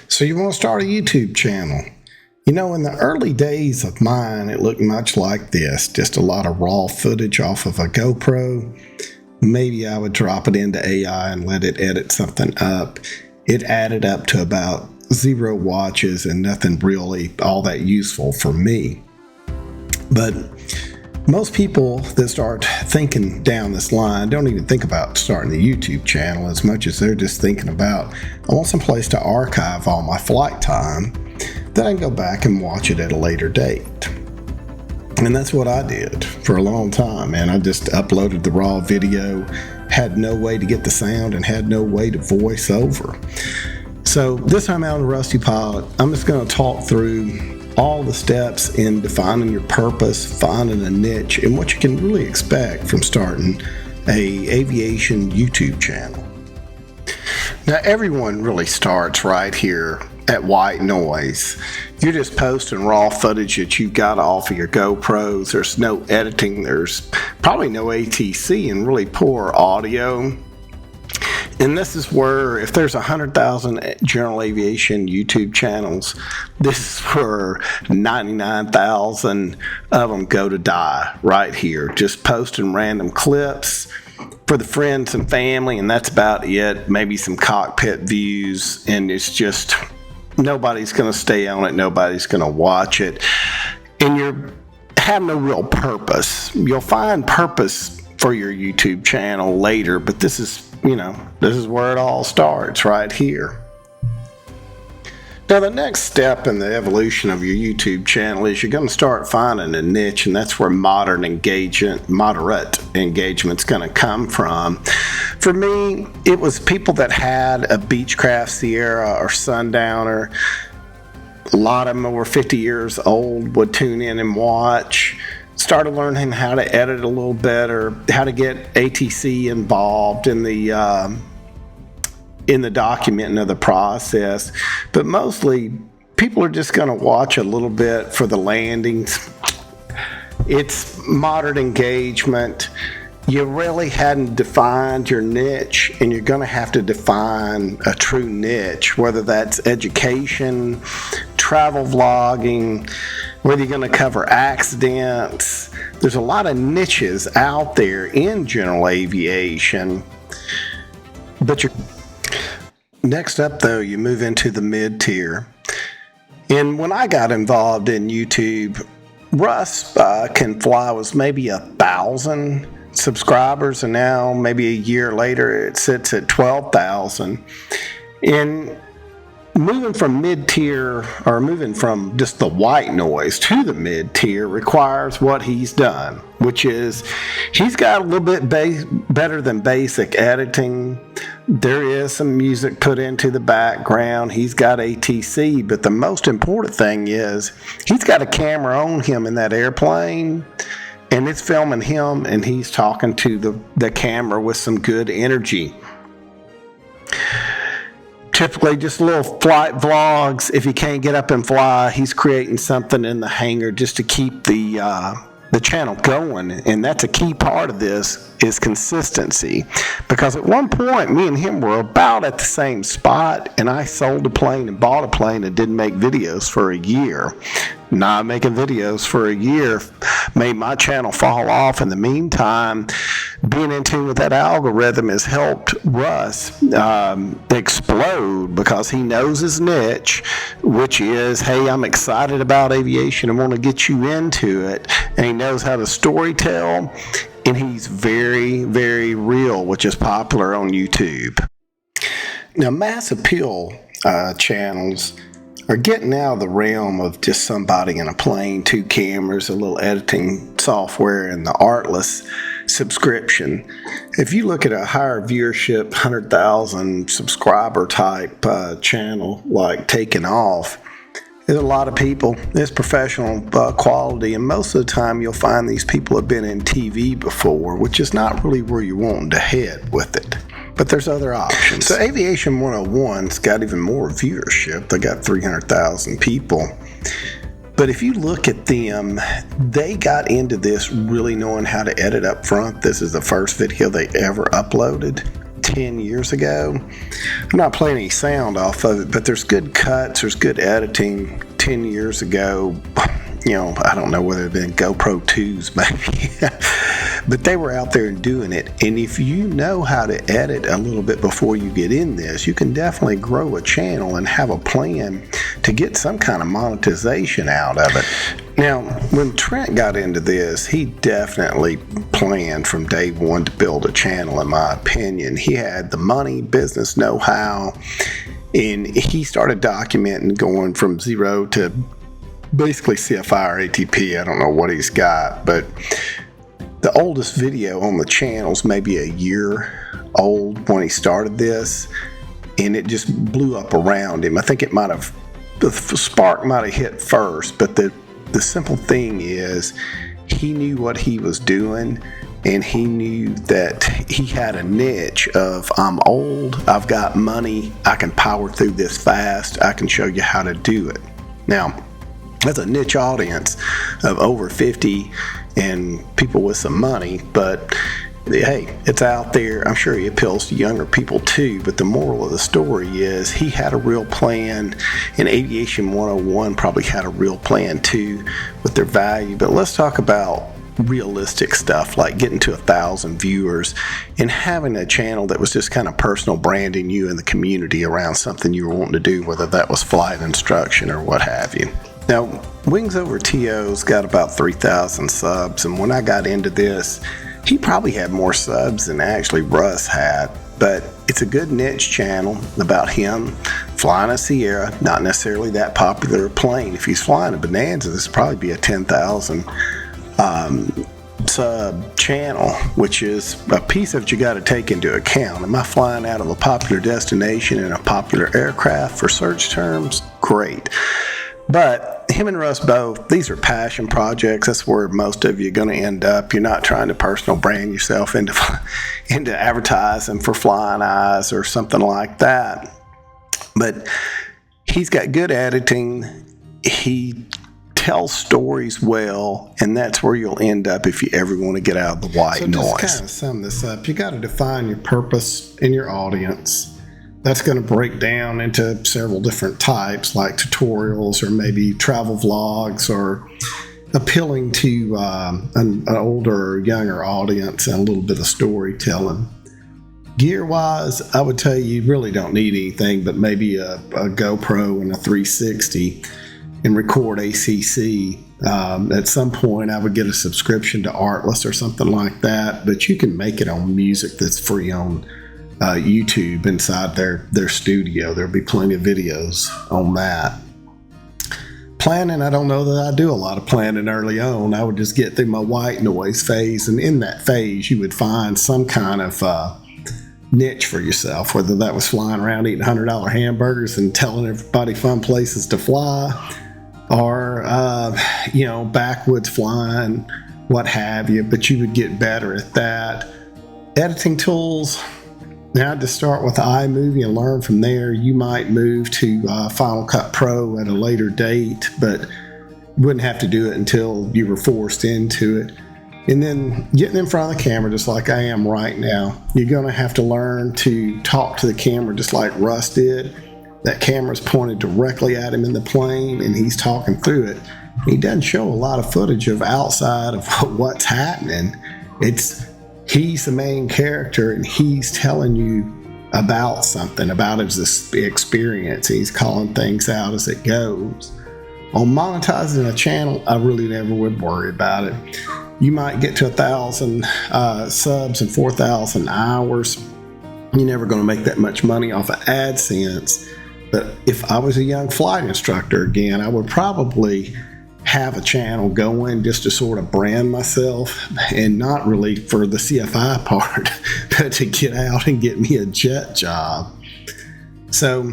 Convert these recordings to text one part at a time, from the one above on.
So you want to start a YouTube channel. You know, in the early days of mine, it looked much like this. Just a lot of raw footage off of a GoPro. Maybe I would drop it into AI and let it edit something up. It added up to about 0 watches and nothing really all that useful for me. But most people that start thinking down this line don't even think about starting a YouTube channel as much as they're just thinking about, I want some place to archive all my flight time, then I can go back and watch it at a later date. And that's what I did for a long time, man. I just uploaded the raw video, had no way to get the sound, and had no way to voice over. So this time out on the Rusty Pilot, I'm just going to talk through all the steps in defining your purpose, finding a niche, and what you can really expect from starting a aviation YouTube channel. Now, everyone really starts right here at white noise. You're just posting raw footage that you've got off of your GoPros. There's no editing. There's probably no ATC and really poor audio. And this is where, if there's 100,000 general aviation YouTube channels, this is where 99,000 of them go to die right here. Just posting random clips for the friends and family, and that's about it. Maybe some cockpit views, and it's just nobody's going to stay on it. Nobody's going to watch it. And you have no real purpose. You'll find purpose for your YouTube channel later, but this is where it all starts right here. Now, the next step in the evolution of your YouTube channel is you're going to start finding a niche, and that's where moderate engagement's going to come from. For me, it was people that had a Beechcraft Sierra or Sundowner. A lot of them over 50 years old would tune in and watch. Started learning how to edit a little better, how to get ATC involved in the documenting of the process. But mostly, people are just going to watch a little bit for the landings. It's moderate engagement. You really hadn't defined your niche, and you're going to have to define a true niche, whether that's education, travel vlogging, whether you're going to cover accidents. There's a lot of niches out there in general aviation. But next up, though, you move into the mid-tier. And when I got involved in YouTube, Russ Can Fly was maybe 1,000 subscribers, and now maybe a year later it sits at 12,000. And moving from mid-tier, or moving from just the white noise to the mid-tier, requires what he's done, which is he's got a little bit better than basic editing. There is some music put into the background. He's got ATC, but the most important thing is he's got a camera on him in that airplane, and it's filming him, and he's talking to the camera with some good energy. Typically just little flight vlogs. If he can't get up and fly, he's creating something in the hangar just to keep the channel going. And that's a key part of this, is consistency. Because at one point, me and him were about at the same spot, and I sold a plane and bought a plane and didn't make videos for a year. Not making videos for a year made my channel fall off. In the meantime, being in tune with that algorithm has helped Russ explode, because he knows his niche, which is, hey, I'm excited about aviation and want to get you into it. And he knows how to storytell, and he's very, very real, which is popular on YouTube. Now, mass appeal channels are getting out of the realm of just somebody in a plane, 2 cameras, a little editing software, and the artless subscription. If you look at a higher viewership, 100,000 subscriber type channel like Taking Off, there's a lot of people. It's professional quality, and most of the time you'll find these people have been in TV before, which is not really where you're wanting to head with it. But there's other options. So Aviation 101's got even more viewership. They got 300,000 people. But if you look at them, they got into this really knowing how to edit up front. This is the first video they ever uploaded. 10 years ago. I'm not playing any sound off of it, but there's good cuts, there's good editing. 10 years ago, you know, I don't know whether it had been GoPro 2s maybe, but they were out there doing it. And if you know how to edit a little bit before you get in this, you can definitely grow a channel and have a plan to get some kind of monetization out of it. Now, when Trent got into this, he definitely planned from day one to build a channel, in my opinion. He had the money, business know-how, and he started documenting, going from zero to basically CFI or ATP. I don't know what he's got, but the oldest video on the channel is maybe a year old when he started this, and it just blew up around him. I think it might have, the spark might have hit first, but the simple thing is he knew what he was doing, and he knew that he had a niche of, I'm old, I've got money, I can power through this fast, I can show you how to do it. Now, that's a niche audience of over 50 and people with some money, but hey, it's out there. I'm sure he appeals to younger people too, but the moral of the story is he had a real plan, and Aviation 101 probably had a real plan too with their value. But let's talk about realistic stuff like getting to 1,000 viewers and having a channel that was just kind of personal branding you and the community around something you were wanting to do, whether that was flight instruction or what have you. Now, Wings Over TO's got about 3,000 subs, and when I got into this, he probably had more subs than actually Russ had, but it's a good niche channel about him flying a Sierra, not necessarily that popular plane. If he's flying a Bonanza, this would probably be a 10,000 sub channel, which is a piece that you got to take into account. Am I flying out of a popular destination in a popular aircraft for search terms? Great. But him and Russ both, these are passion projects. That's where most of you are going to end up. You're not trying to personal brand yourself into advertising for Flying Eyes or something like that. But he's got good editing. He tells stories well, and that's where you'll end up if you ever want to get out of the white noise. So just kind of sum this up, you got to define your purpose in your audience. That's going to break down into several different types, like tutorials or maybe travel vlogs, or appealing to an older or younger audience and a little bit of storytelling. Gear-wise, I would tell you really don't need anything but maybe a GoPro and a 360 and record ACC. At some point, I would get a subscription to Artlist or something like that, but you can make it on music that's free on YouTube inside their studio. There'll be plenty of videos on that. Planning, I don't know that I do a lot of planning early on. I would just get through my white noise phase, and in that phase you would find some kind of niche for yourself, whether that was flying around eating $100 hamburgers and telling everybody fun places to fly, or backwoods flying, what have you. But you would get better at that. Editing tools, now to start with iMovie and learn from there. You might move to Final Cut Pro at a later date, but wouldn't have to do it until you were forced into it. And then getting in front of the camera, just like I am right now, you're going to have to learn to talk to the camera just like Russ did. That camera's pointed directly at him in the plane, and he's talking through it. He doesn't show a lot of footage of outside of what's happening. He's the main character, and he's telling you about something, about his experience. He's calling things out as it goes. On monetizing a channel, I really never would worry about it. You might get to 1,000 subs and 4,000 hours. You're never going to make that much money off of AdSense. But if I was a young flight instructor, again, I would probably have a channel going just to sort of brand myself, and not really for the CFI part, but to get out and get me a jet job. So,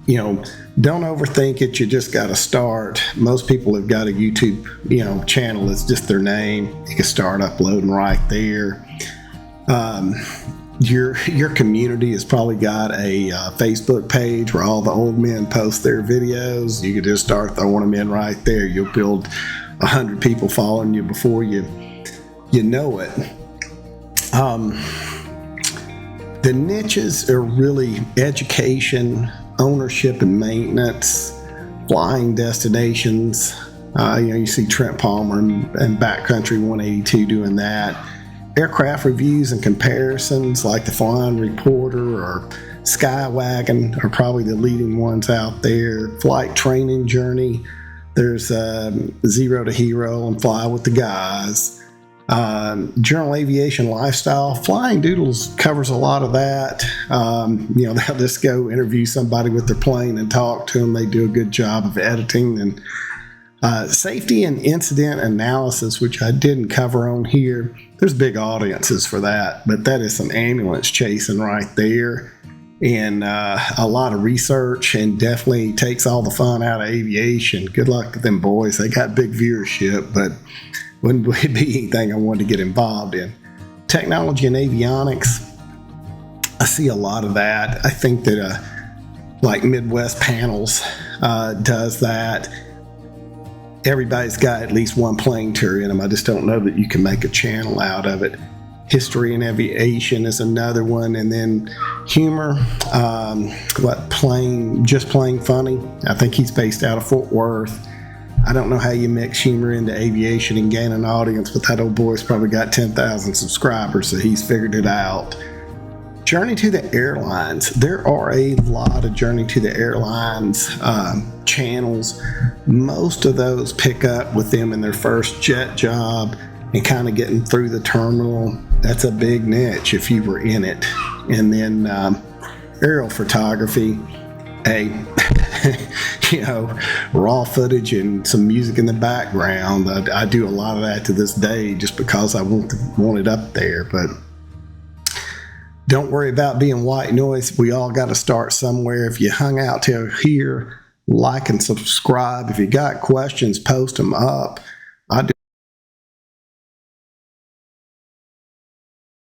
don't overthink it. You just got to start. Most people have got a YouTube, channel. It's just their name. You can start uploading right there. Your community has probably got a Facebook page where all the old men post their videos. You could just start throwing them in right there. You'll build 100 people following you before you know it. The niches are really education, ownership and maintenance, flying destinations. You see Trent Palmer and Backcountry 182 doing that. Aircraft reviews and comparisons like the Flying Reporter or Skywagon are probably the leading ones out there. Flight training journey. There's Zero to Hero and Fly with the Guys. Journal Aviation Lifestyle. Flying Doodles covers a lot of that. They'll just go interview somebody with their plane and talk to them. They do a good job of editing. And safety and incident analysis, which I didn't cover on here. There's big audiences for that, but that is some ambulance chasing right there. And a lot of research, and definitely takes all the fun out of aviation. Good luck to them boys. They got big viewership, but wouldn't be anything I wanted to get involved in. Technology and avionics, I see a lot of that. I think that like Midwest Panels does that. Everybody's got at least one plane tour in them. I just don't know that you can make a channel out of it. History and Aviation is another one. And then humor, Just Plain Funny. I think he's based out of Fort Worth. I don't know how you mix humor into aviation and gain an audience, but that old boy's probably got 10,000 subscribers, so he's figured it out. Journey to the Airlines. There are a lot of Journey to the Airlines channels. Most of those pick up with them in their first jet job and kind of getting through the terminal. That's a big niche if you were in it. And then aerial photography. Raw footage and some music in the background. I do a lot of that to this day just because I want it up there. But don't worry about being white noise. We all got to start somewhere. If you hung out till here, like and subscribe. If you got questions, post them up.